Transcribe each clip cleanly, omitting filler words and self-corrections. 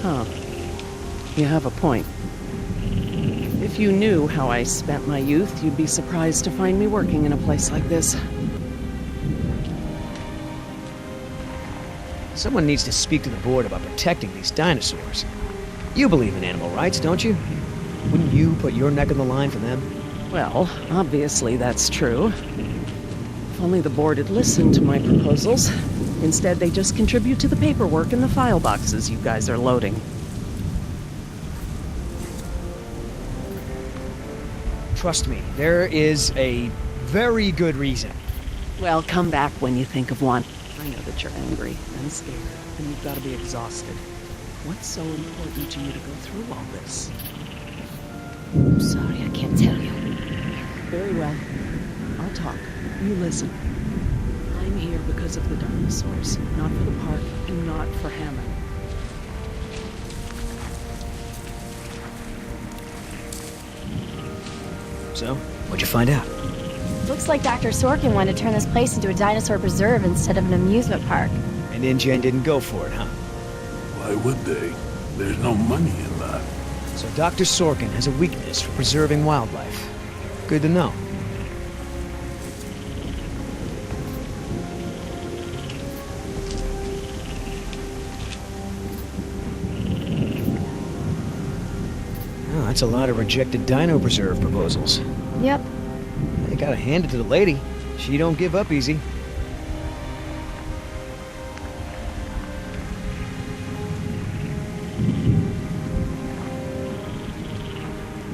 Huh. You have a point. If you knew how I spent my youth, you'd be surprised to find me working in a place like this. Someone needs to speak to the board about protecting these dinosaurs. You believe in animal rights, don't you? Wouldn't you put your neck on the line for them? Well, obviously that's true. If only the board had listened to my proposals. Instead, they just contribute to the paperwork in the file boxes you guys are loading. Trust me, there is a very good reason. Well, come back when you think of one. I know that you're angry and scared, and you've got to be exhausted. What's so important to you to go through all this? I'm sorry, I can't tell you. Very well. I'll talk. You listen. I'm here because of the dinosaurs, not for the park, and not for Hammond. So, what'd you find out? Looks like Dr. Sorkin wanted to turn this place into a dinosaur preserve instead of an amusement park. And InGen didn't go for it, huh? Why would they? There's no money in that. So Dr. Sorkin has a weakness for preserving wildlife. Good to know. Oh, that's a lot of rejected dino preserve proposals. Yep. I gotta hand it to the lady. She don't give up easy.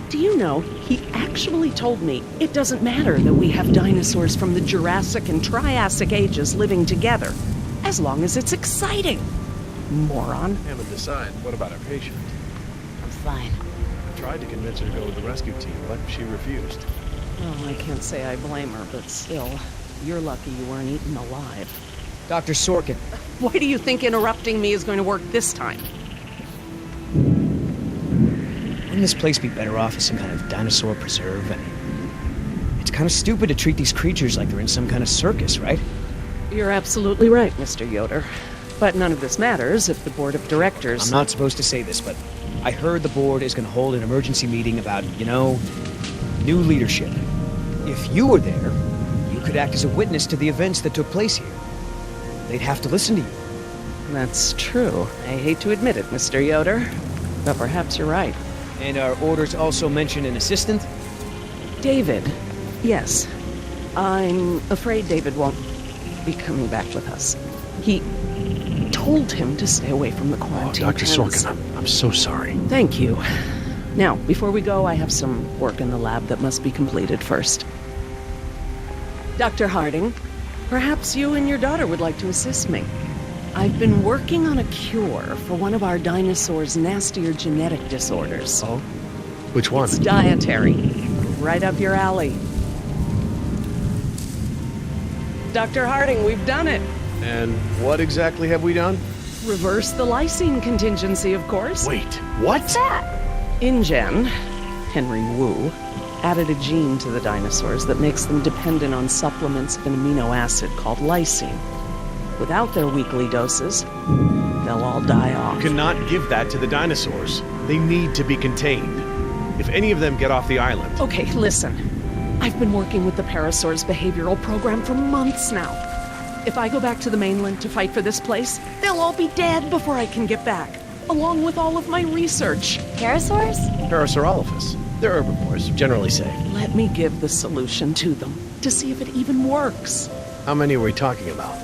Do you know, he actually told me it doesn't matter that we have dinosaurs from the Jurassic and Triassic ages living together, as long as it's exciting. Moron. Hammond decide, what about our patient? I'm fine. I tried to convince her to go with the rescue team, but she refused. Well, I can't say I blame her, but still, you're lucky you weren't eaten alive. Dr. Sorkin. Why do you think interrupting me is going to work this time? Wouldn't this place be better off as some kind of dinosaur preserve? I mean, it's kind of stupid to treat these creatures like they're in some kind of circus, right? You're absolutely right, Mr. Yoder. But none of this matters if the board of directors... I'm not supposed to say this, but I heard the board is going to hold an emergency meeting about, new leadership. If you were there, you could act as a witness to the events that took place here. They'd have to listen to you. That's true. I hate to admit it, Mr. Yoder, but perhaps you're right. And our orders also mention an assistant? David. Yes. I'm afraid David won't be coming back with us. He told him to stay away from the quarantine Dr. tents. Sorkin, I'm so sorry. Thank you. Now, before we go, I have some work in the lab that must be completed first. Dr. Harding, perhaps you and your daughter would like to assist me. I've been working on a cure for one of our dinosaurs' nastier genetic disorders. Oh? Which one? It's dietary. Right up your alley. Dr. Harding, we've done it. And what exactly have we done? Reverse the lysine contingency, of course. Wait, what? What's that? InGen, Henry Wu, added a gene to the dinosaurs that makes them dependent on supplements of an amino acid called lysine. Without their weekly doses, they'll all die off. You cannot give that to the dinosaurs. They need to be contained. If any of them get off the island... Okay, listen. I've been working with the Parasaur's behavioral program for months now. If I go back to the mainland to fight for this place, they'll all be dead before I can get back, along with all of my research. Parasaurs? Parasaurolophus. They're herbivores, generally say. Let me give the solution to them, to see if it even works. How many are we talking about?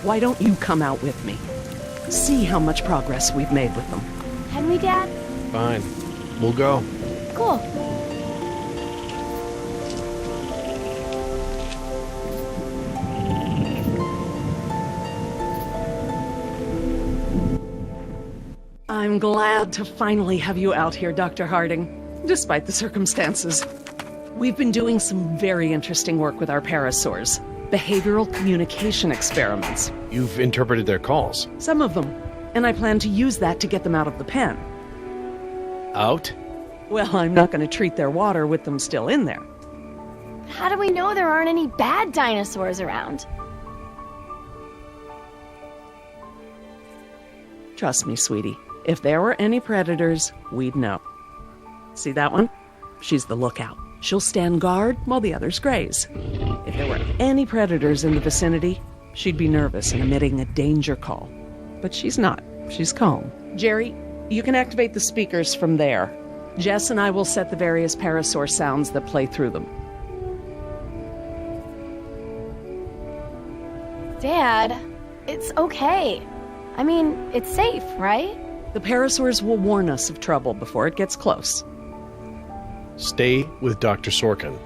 Why don't you come out with me? See how much progress we've made with them. Henry, Dad? Fine. We'll go. Cool. I'm glad to finally have you out here, Dr. Harding, despite the circumstances. We've been doing some very interesting work with our parasaurs. Behavioral communication experiments. You've interpreted their calls. Some of them. And I plan to use that to get them out of the pen. Out? Well, I'm not going to treat their water with them still in there. How do we know there aren't any bad dinosaurs around? Trust me, sweetie. If there were any predators, we'd know. See that one? She's the lookout. She'll stand guard while the others graze. If there were any predators in the vicinity, she'd be nervous and emitting a danger call. But she's not. She's calm. Jerry, you can activate the speakers from there. Jess and I will set the various parasaur sounds that play through them. Dad, it's okay. I mean, it's safe, right? The parasaurs will warn us of trouble before it gets close. Stay with Dr. Sorkin.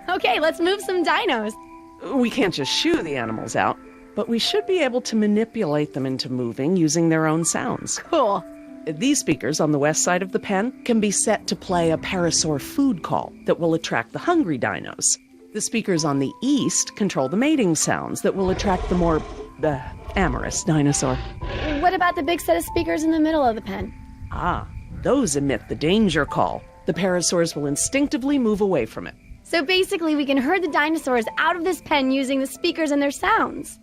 Okay, let's move some dinos. We can't just shoo the animals out, but we should be able to manipulate them into moving using their own sounds. Cool. These speakers on the west side of the pen can be set to play a parasaur food call that will attract the hungry dinos. The speakers on the east control the mating sounds that will attract the more, amorous dinosaur. What about the big set of speakers in the middle of the pen? Ah, those emit the danger call. The parasaurs will instinctively move away from it. So basically, we can herd the dinosaurs out of this pen using the speakers and their sounds.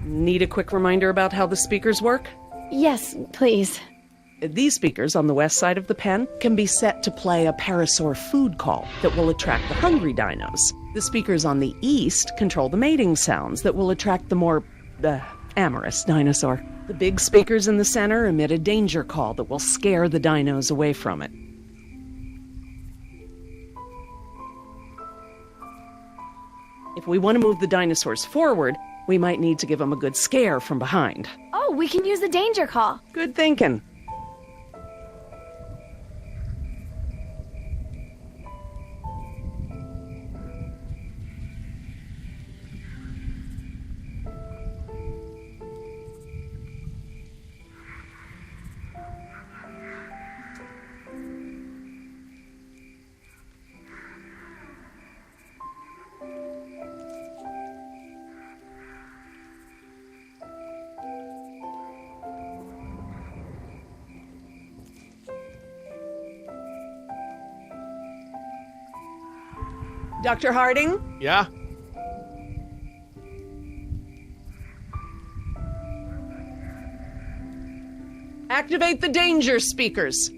Need a quick reminder about how the speakers work? Yes, please. These speakers on the west side of the pen can be set to play a parasaur food call that will attract the hungry dinos. The speakers on the east control the mating sounds that will attract the more, amorous dinosaur. The big speakers in the center emit a danger call that will scare the dinos away from it. If we want to move the dinosaurs forward, we might need to give them a good scare from behind. Oh, we can use the danger call. Good thinking. Dr. Harding? Yeah? Activate the danger speakers.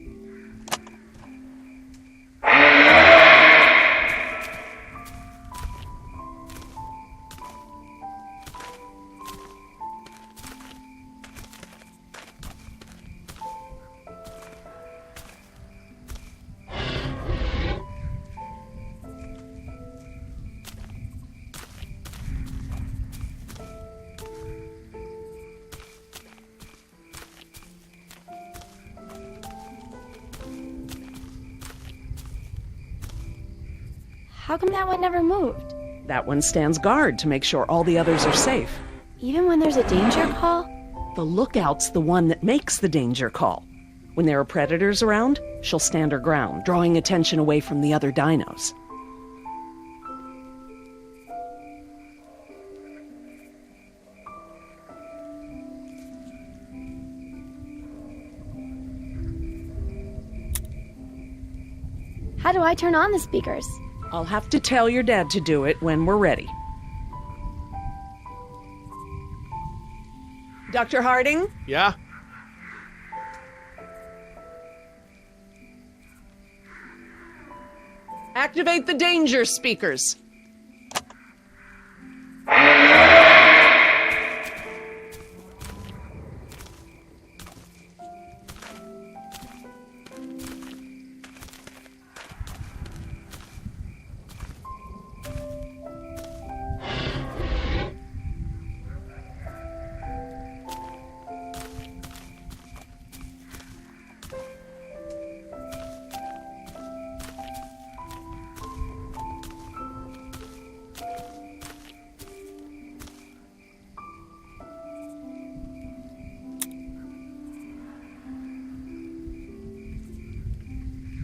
How come that one never moved? That one stands guard to make sure all the others are safe. Even when there's a danger call? The lookout's the one that makes the danger call. When there are predators around, she'll stand her ground, drawing attention away from the other dinos. How do I turn on the speakers? I'll have to tell your dad to do it when we're ready. Dr. Harding? Yeah? Activate the danger speakers.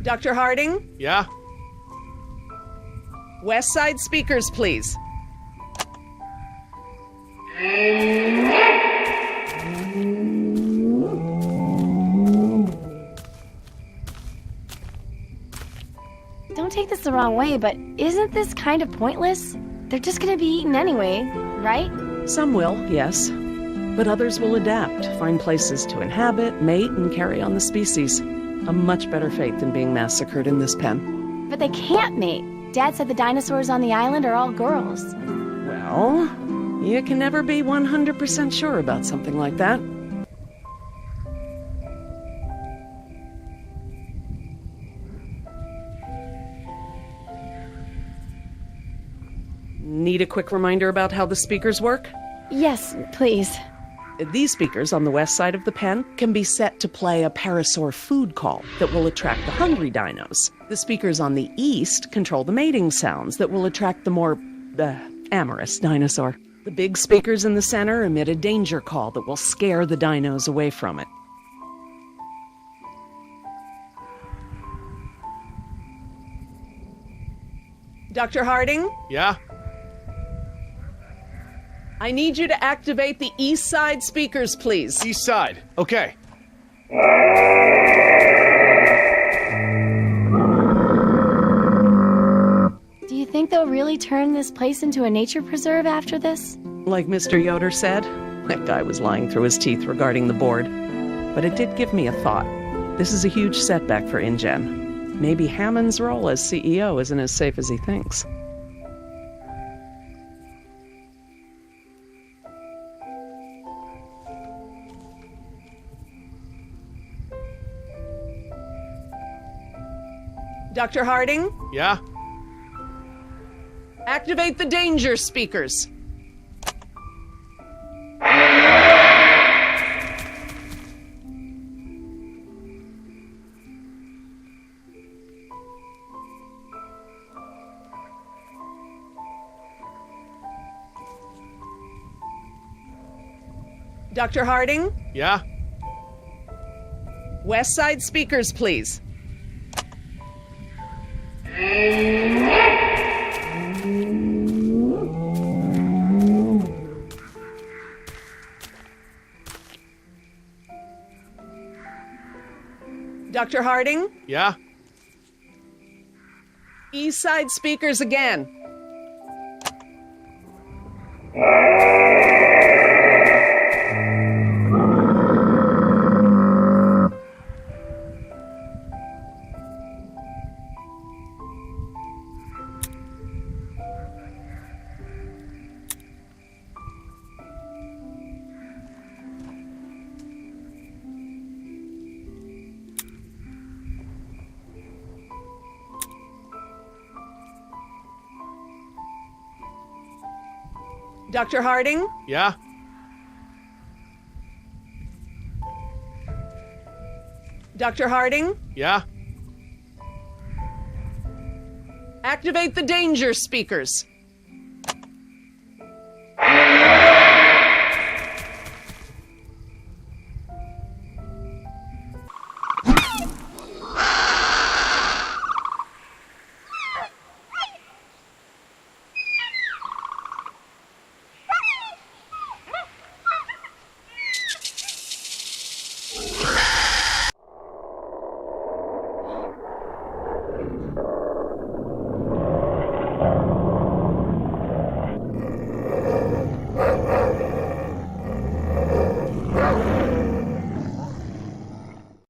Dr. Harding? Yeah? West side speakers, please. Don't take this the wrong way, but isn't this kind of pointless? They're just gonna be eaten anyway, right? Some will, yes. But others will adapt, find places to inhabit, mate, and carry on the species. A much better fate than being massacred in this pen. But they can't mate. Dad said the dinosaurs on the island are all girls. Well, you can never be 100% sure about something like that. Need a quick reminder about how the speakers work? Yes, please. These speakers on the west side of the pen can be set to play a parasaur food call that will attract the hungry dinos. The speakers on the east control the mating sounds that will attract the more, amorous dinosaur. The big speakers in the center emit a danger call that will scare the dinos away from it. Dr. Harding? Yeah? I need you to activate the east side speakers, please. East side. Okay. Do you think they'll really turn this place into a nature preserve after this? Like Mr. Yoder said, that guy was lying through his teeth regarding the board. But it did give me a thought. This is a huge setback for InGen. Maybe Hammond's role as CEO isn't as safe as he thinks. Dr. Harding? Yeah? Activate the danger speakers. Dr. Harding? Yeah? West side speakers, please. Dr. Harding? Yeah? East side speakers again. Dr. Harding? Yeah? Dr. Harding? Yeah? Activate the danger speakers.